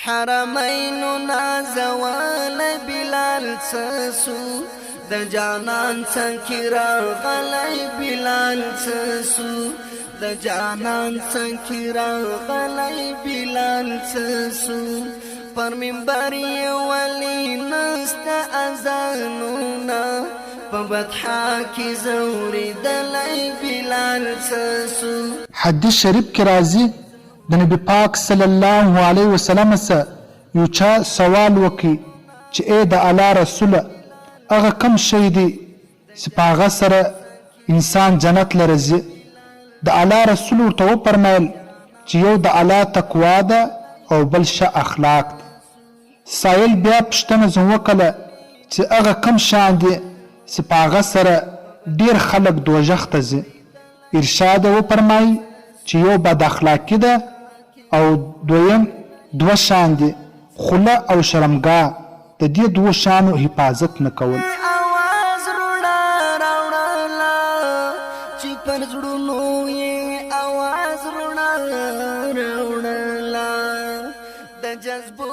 حرمینو نازوال بلال سسو د جانان څنګه راغلی بلال سسو د جانان څنګه راغلی بلال سسو پر منبر ولی نست اذانونا په بدحا کې زوري دلی بلال سسو. حدیث شریف کې راځي د نبی پاک صلی الله علیه وسلم سره یو چا سوال وکړي چې ای د الله رسوله هغه کوم شی دی چې په هغه سره انسان جنت له راځي. د الله رسول ورته وفرمیل چې یو د الله تقوا ده او بل ښه اخلاق ده. سایل بیا پوښتنه ځنې وکړله چې هغه کوم شیان دي چې په هغه سره ډېر خلک دوزخ ته ځي. ارشاد یې وفرمایي چې یو بد اخلاقي ده او دویم دوه شیان دي خوله او شرمګاه. د دې دوه شیانو حفاظت نه کول. اواز روڼا راوړله چې پر زړونو یې اواز روڼا راوړله د جذبو